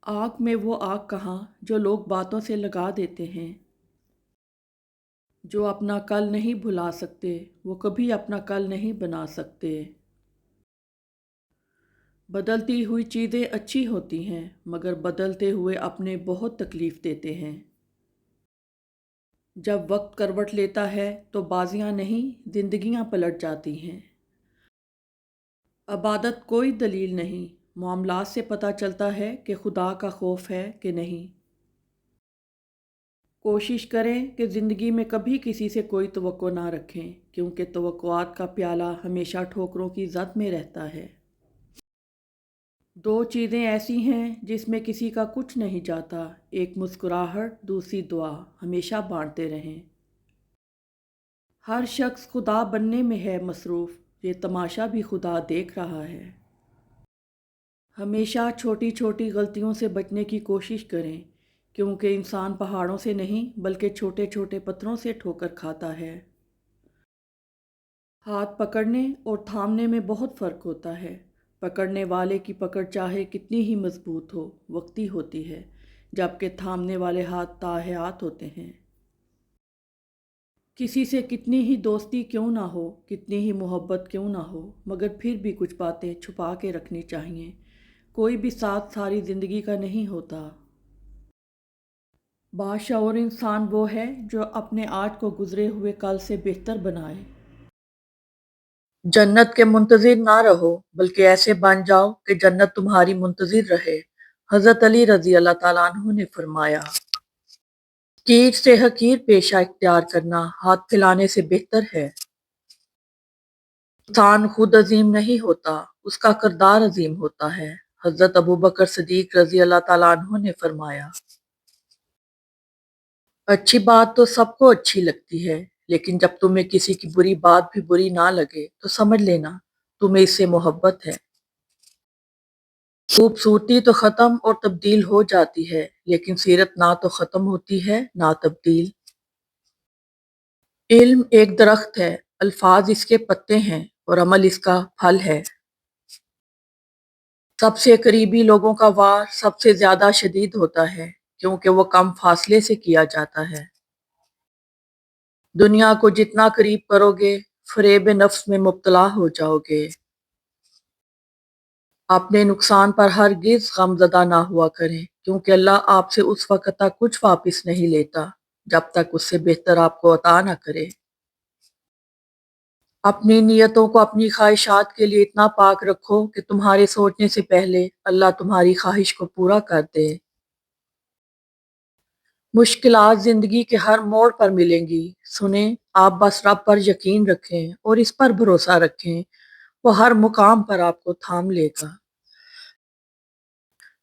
आग में वो आग कहाँ जो लोग बातों से लगा देते हैं। जो अपना कल नहीं भुला सकते वो कभी अपना कल नहीं बना सकते। बदलती हुई चीज़ें अच्छी होती हैं मगर बदलते हुए अपने बहुत तकलीफ़ देते हैं। जब वक्त करवट लेता है तो बाजियां नहीं जिंदगियां पलट जाती हैं। अबादत कोई दलील नहीं, मामलात से पता चलता है कि खुदा का खौफ है कि नहीं। कोशिश करें कि ज़िंदगी में कभी किसी से कोई तवक्को ना रखें, क्योंकि तवक्कुआत का प्याला हमेशा ठोकरों की जद में रहता है। दो चीज़ें ऐसी हैं जिसमें किसी का कुछ नहीं जाता, एक मुस्कुराहट, दूसरी दुआ। हमेशा बांटते रहें। हर शख्स खुदा बनने में है मसरूफ़, ये तमाशा भी खुदा देख रहा है। हमेशा छोटी छोटी गलतियों से बचने की कोशिश करें, क्योंकि इंसान पहाड़ों से नहीं बल्कि छोटे छोटे पत्थरों से ठोकर खाता है। हाथ पकड़ने और थामने में बहुत फ़र्क होता है। पकड़ने वाले की पकड़ चाहे कितनी ही मजबूत हो, वक्ती होती है, जबकि थामने वाले हाथ ताहयात होते हैं। किसी से कितनी ही दोस्ती क्यों ना हो, कितनी ही मोहब्बत क्यों ना हो, मगर फिर भी कुछ बातें छुपा के रखनी चाहिए। कोई भी साथ सारी ज़िंदगी का नहीं होता। बाशऊर इंसान वो है जो अपने आज को गुजरे हुए कल से बेहतर बनाए। जन्नत के मुंतजिर ना रहो, बल्कि ऐसे बन जाओ कि जन्नत तुम्हारी मुंतजिर रहे। हजरत अली रजी अल्लाह ताला अन्हु ने फरमाया, कीर से हकीर पेशा इख्तियार करना हाथ फैलाने से बेहतर है। इंसान खुद अजीम नहीं होता, उसका किरदार अजीम होता है। हजरत अबू बकर सदीक रजी अल्लाह ताला अन्हु ने फरमाया, अच्छी बात तो सबको अच्छी लगती है, लेकिन जब तुम्हें किसी की बुरी बात भी बुरी ना लगे तो समझ लेना तुम्हें इससे मोहब्बत है। खूबसूरती तो खत्म और तब्दील हो जाती है, लेकिन सीरत ना तो खत्म होती है ना तब्दील। इल्म एक दरख्त है, अल्फाज इसके पत्ते हैं और अमल इसका फल है। सबसे करीबी लोगों का वार सबसे ज्यादा शदीद होता है, क्योंकि वो कम फासले से किया जाता है। दुनिया को जितना करीब करोगे, फरेब नफ्स में मुब्तला हो जाओगे। अपने नुकसान पर हरगिज गमज़दा ना हुआ करें, क्योंकि अल्लाह आपसे उस वक्त तक कुछ वापस नहीं लेता जब तक उससे बेहतर आपको अता ना करे। अपनी नियतों को अपनी ख्वाहिशात के लिए इतना पाक रखो कि तुम्हारे सोचने से पहले अल्लाह तुम्हारी ख्वाहिश को पूरा कर दे। मुश्किलात जिंदगी के हर मोड़ पर मिलेंगी, सुने, आप बस रब पर यकीन रखें और इस पर भरोसा रखें, वो हर मुकाम पर आपको थाम लेगा।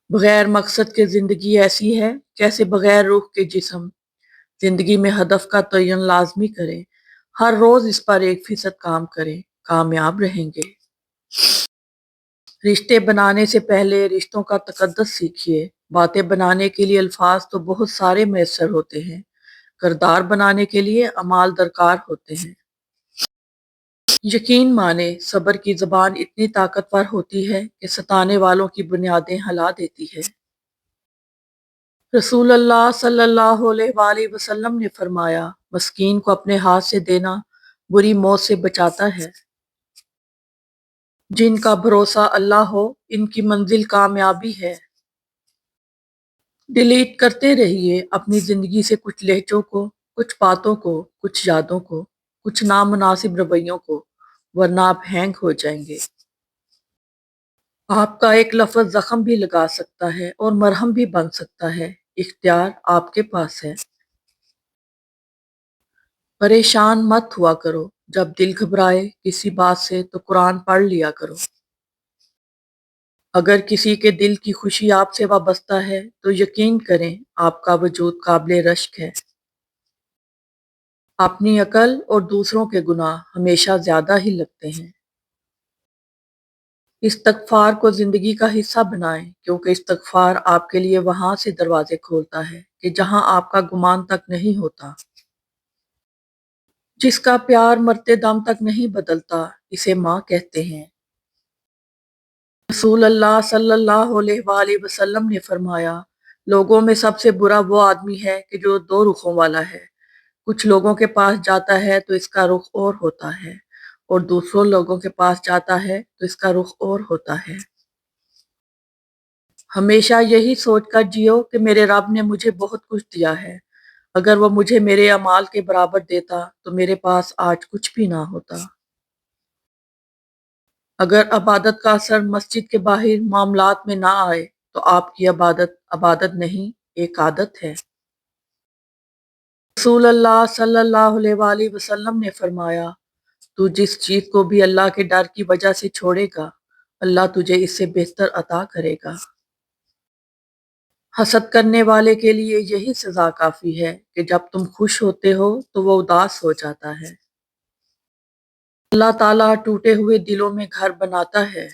बगैर मकसद के जिंदगी ऐसी है जैसे बगैर रूह के जिस्म। जिंदगी में हदफ का तयन लाजमी करें, हर रोज इस पर 1% काम करें, कामयाब रहेंगे। रिश्ते बनाने से पहले रिश्तों का तकद्दस सीखिए। बातें बनाने के लिए अल्फाज तो बहुत सारे मैसर होते हैं, किरदार बनाने के लिए अमाल दरकार होते हैं। यकीन माने, सब्र की जबान इतनी ताकतवर होती है कि सताने वालों की बुनियादें हिला देती है। रसूल अल्लाह सल्लल्लाहु अलैहि वसल्लम ने फरमाया, मस्कीन को अपने हाथ से देना बुरी मौत से बचाता है। जिनका भरोसा अल्लाह हो, इनकी मंजिल कामयाबी है। डिलीट करते रहिए अपनी जिंदगी से कुछ लहजों को, कुछ बातों को, कुछ यादों को, कुछ नामुनासिब रवैयों को, वरना आप हैंग हो जाएंगे। आपका एक लफ्ज जख्म भी लगा सकता है और मरहम भी बन सकता है। इख्तियार आपके पास है। परेशान मत हुआ करो। जब दिल घबराए किसी बात से तो कुरान पढ़ लिया करो। अगर किसी के दिल की खुशी आपसे वाबस्ता है तो यकीन करें आपका वजूद काबिल रश्क है। अपनी अकल और दूसरों के गुनाह हमेशा ज्यादा ही लगते हैं। इस्तगफार को जिंदगी का हिस्सा बनाएं, क्योंकि इस्तगफार आपके लिए वहां से दरवाजे खोलता है कि जहां आपका गुमान तक नहीं होता। जिसका प्यार मरते दम तक नहीं बदलता, इसे माँ कहते हैं। रसूल अल्लाह सल्लल्लाहु अलैहि वसल्लम ने फरमाया, लोगों में सबसे बुरा वो आदमी है कि जो दो रुखों वाला है। कुछ लोगों के पास जाता है तो इसका रुख और होता है, और दूसरों लोगों के पास जाता है तो इसका रुख और होता है। हमेशा यही सोचकर जियो कि मेरे रब ने मुझे बहुत कुछ दिया है। अगर वो मुझे मेरे अमाल के बराबर देता तो मेरे पास आज कुछ भी ना होता। अगर अबादत का असर मस्जिद के बाहर मामलात में ना आए तो आपकी अबादत अबादत नहीं, एक आदत है। रसूल अल्लाह सल्लल्लाहु अलैहि वसल्लम ने फरमाया, तू जिस चीज को भी अल्लाह के डर की वजह से छोड़ेगा, अल्लाह तुझे इससे बेहतर अता करेगा। हसद करने वाले के लिए यही सजा काफी है कि जब तुम खुश होते हो तो वो उदास हो जाता है। अल्लाह ताला टूटे हुए दिलों में घर बनाता है।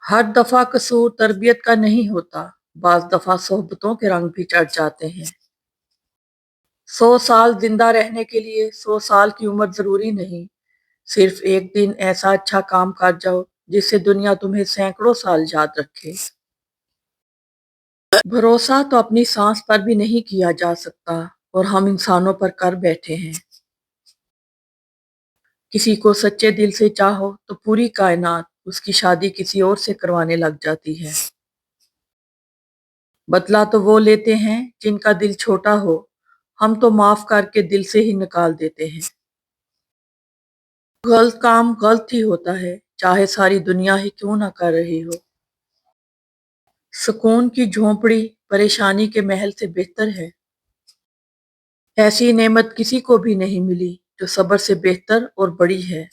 हर दफा कसूर तरबियत का नहीं होता, बाज दफा सोहबतों के रंग भी चढ़ जाते हैं। 100 साल जिंदा रहने के लिए 100 साल की उम्र जरूरी नहीं, सिर्फ एक दिन ऐसा अच्छा काम कर जाओ जिससे दुनिया तुम्हें सैकड़ों साल याद रखे। भरोसा तो अपनी सांस पर भी नहीं किया जा सकता, और हम इंसानों पर कर बैठे हैं। किसी को सच्चे दिल से चाहो तो पूरी कायनात उसकी शादी किसी और से करवाने लग जाती है। बदला तो वो लेते हैं जिनका दिल छोटा हो, हम तो माफ करके दिल से ही निकाल देते हैं। गलत काम गलत ही होता है, चाहे सारी दुनिया ही क्यों ना कर रही हो। सुकून की झोंपड़ी परेशानी के महल से बेहतर है। ऐसी नेमत किसी को भी नहीं मिली जो सब्र से बेहतर और बड़ी है।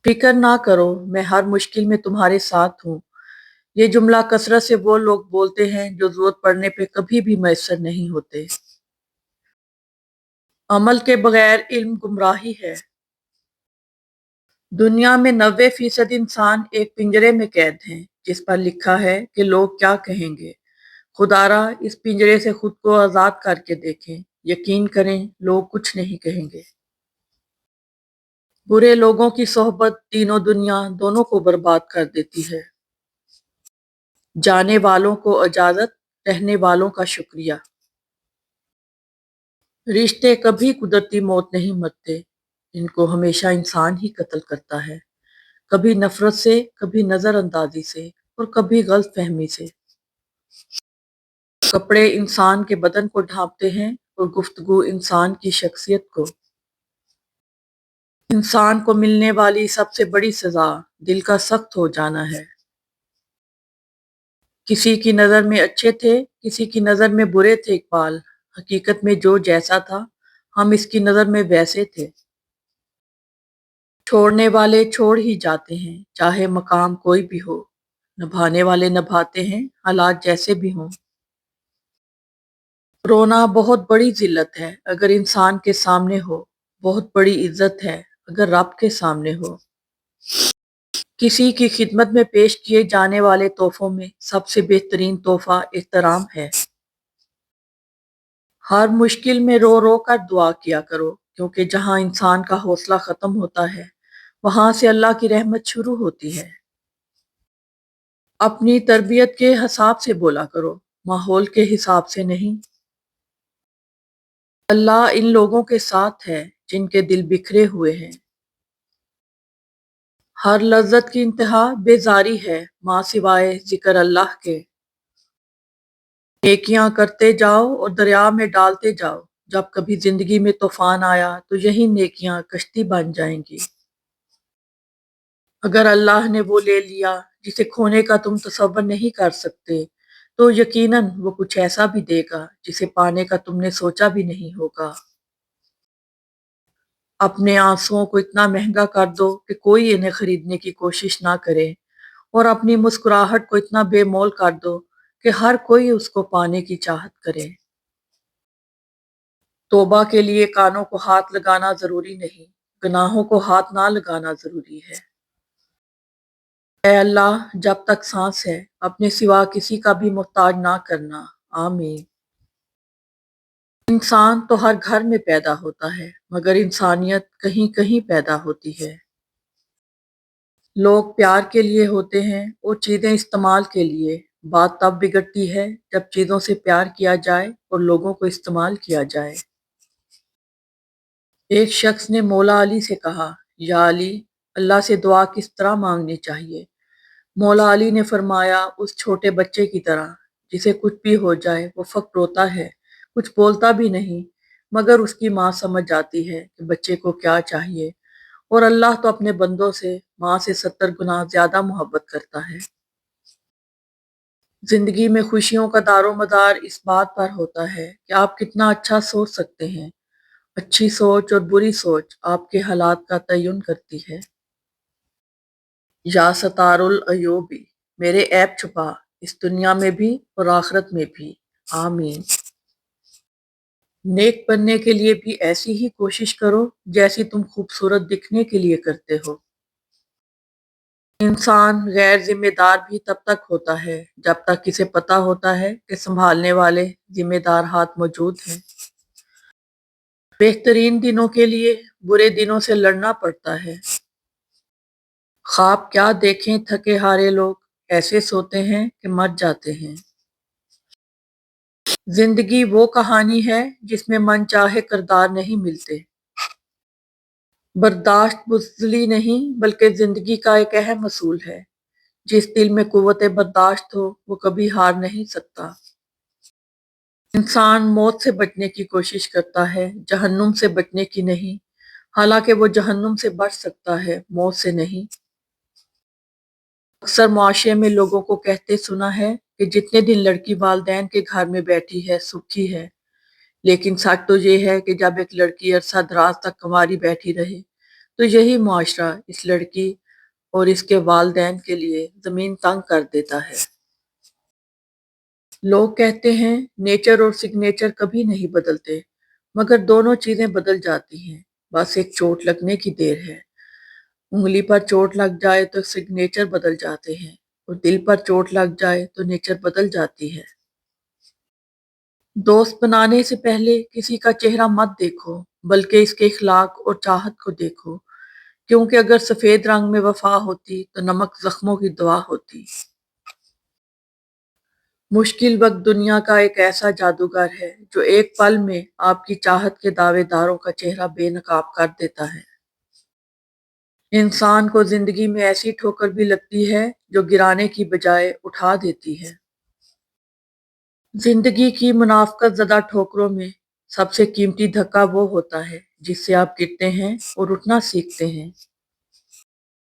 फिक्र ना करो, मैं हर मुश्किल में तुम्हारे साथ हूँ। ये जुमला कसरत से वो लोग बोलते हैं जो जरूरत पड़ने पे कभी भी मैसर नहीं होते। अमल के बगैर इल्म गुमराही है। दुनिया में 90% इंसान एक पिंजरे में कैद हैं जिस पर लिखा है कि लोग क्या कहेंगे। खुदारा इस पिंजरे से खुद को आजाद करके देखें, यकीन करें लोग कुछ नहीं कहेंगे। बुरे लोगों की सोहबत तीनों दुनिया दोनों को बर्बाद कर देती है। जाने वालों को इजाजत, रहने वालों का शुक्रिया। रिश्ते कभी कुदरती मौत नहीं मरते, इनको हमेशा इंसान ही कत्ल करता है, कभी नफरत से, कभी नजरअंदाजी से, और कभी गलत फहमी से। कपड़े इंसान के बदन को ढांपते हैं और गुफ्तगू इंसान की शख्सियत को। इंसान को मिलने वाली सबसे बड़ी सजा दिल का सख्त हो जाना है। किसी की नजर में अच्छे थे, किसी की नजर में बुरे थे इकबाल। हकीकत में जो जैसा था, हम इसकी नजर में वैसे थे। छोड़ने वाले छोड़ ही जाते हैं, चाहे मकाम कोई भी हो। निभाने वाले निभाते हैं, हालात जैसे भी हों। रोना बहुत बड़ी जिल्लत है अगर इंसान के सामने हो, बहुत बड़ी इज्जत है अगर रब के सामने हो। किसी की खिदमत में पेश किए जाने वाले तोहफों में सबसे बेहतरीन तोहफा एहतराम है। हर मुश्किल में रो रो कर दुआ किया करो, क्योंकि जहां इंसान का हौसला खत्म होता है वहां से अल्लाह की रहमत शुरू होती है। अपनी तरबियत के हिसाब से बोला करो, माहौल के हिसाब से नहीं। अल्लाह इन लोगों के साथ है जिनके दिल बिखरे हुए हैं। हर लज्जत की इंतहा बेजारी है माँ सिवाय जिक्र अल्लाह के। नेकियां करते जाओ और दरिया में डालते जाओ, जब कभी जिंदगी में तूफान आया तो यही नेकियां कश्ती बन जाएंगी। अगर अल्लाह ने वो ले लिया जिसे खोने का तुम तसव्वुर नहीं कर सकते, तो यकीनन वो कुछ ऐसा भी देगा जिसे पाने का तुमने सोचा भी नहीं होगा। अपने आंसुओं को इतना महंगा कर दो कि कोई इन्हें खरीदने की कोशिश ना करे, और अपनी मुस्कुराहट को इतना बेमोल कर दो कि हर कोई उसको पाने की चाहत करे। तौबा के लिए कानों को हाथ लगाना जरूरी नहीं, गुनाहों को हाथ ना लगाना जरूरी है। ऐ अल्लाह, जब तक सांस है अपने सिवा किसी का भी मोहताज ना करना। आमीन। इंसान तो हर घर में पैदा होता है, मगर इंसानियत कहीं कहीं पैदा होती है। लोग प्यार के लिए होते हैं और चीजें इस्तेमाल के लिए। बात तब बिगड़ती है जब चीजों से प्यार किया जाए और लोगों को इस्तेमाल किया जाए। एक शख्स ने मौला अली से कहा, या अली, अल्लाह से दुआ किस तरह मांगनी चाहिए? मौला अली ने फरमाया, उस छोटे बच्चे की तरह जिसे कुछ भी हो जाए वो फक्त रोता है, कुछ बोलता भी नहीं, मगर उसकी माँ समझ जाती है कि बच्चे को क्या चाहिए। और अल्लाह तो अपने बंदों से माँ से 70 गुना ज्यादा मोहब्बत करता है। जिंदगी में खुशियों का दारोमदार इस बात पर होता है कि आप कितना अच्छा सोच सकते हैं। अच्छी सोच और बुरी सोच आपके हालात का तयन करती है। या सतारुल अयूबी, मेरे ऐब छुपा, इस दुनिया में भी और आखिरत में भी। आमीन। नेक बनने के लिए भी ऐसी ही कोशिश करो जैसी तुम खूबसूरत दिखने के लिए करते हो। इंसान गैर जिम्मेदार भी तब तक होता है जब तक इसे पता होता है कि संभालने वाले जिम्मेदार हाथ मौजूद हैं। बेहतरीन दिनों के लिए बुरे दिनों से लड़ना पड़ता है। ख्वाब क्या देखें थके हारे लोग, ऐसे सोते हैं कि मर जाते हैं। जिंदगी वो कहानी है जिसमें मन चाहे किरदार नहीं मिलते। बर्दाश्त बुज़दिली नहीं बल्कि जिंदगी का एक अहम असूल है। जिस दिल में कुव्वत बर्दाश्त हो वो कभी हार नहीं सकता। इंसान मौत से बचने की कोशिश करता है, जहन्नुम से बचने की नहीं। हालांकि वो जहन्नुम से बच सकता है, मौत से नहीं। अक्सर मुआशरे में लोगों को कहते सुना है कि जितने दिन लड़की वालदैन के घर में बैठी है सुखी है। लेकिन सच तो ये है कि जब एक लड़की अरसा दराज तक कुंवारी बैठी रहे तो यही मुआशरा इस लड़की और इसके वालदैन के लिए जमीन तंग कर देता है। लोग कहते हैं नेचर और सिग्नेचर कभी नहीं बदलते, मगर दोनों चीजें बदल जाती हैं। बस एक चोट लगने की देर है। उंगली पर चोट लग जाए तो सिग्नेचर बदल जाते हैं, और दिल पर चोट लग जाए तो नेचर बदल जाती है। दोस्त बनाने से पहले किसी का चेहरा मत देखो, बल्कि इसके इखलाक और चाहत को देखो। क्योंकि अगर सफेद रंग में वफा होती तो नमक जख्मों की दवा होती। मुश्किल वक्त दुनिया का एक ऐसा जादूगर है जो एक पल में आपकी चाहत के दावेदारों का चेहरा बेनकाब कर देता है। इंसान को जिंदगी में ऐसी ठोकर भी लगती है जो गिराने की बजाय उठा देती है। जिंदगी की मुनाफकत ज़दा ठोकरों में सबसे कीमती धक्का वो होता है जिससे आप गिरते हैं और उठना सीखते हैं।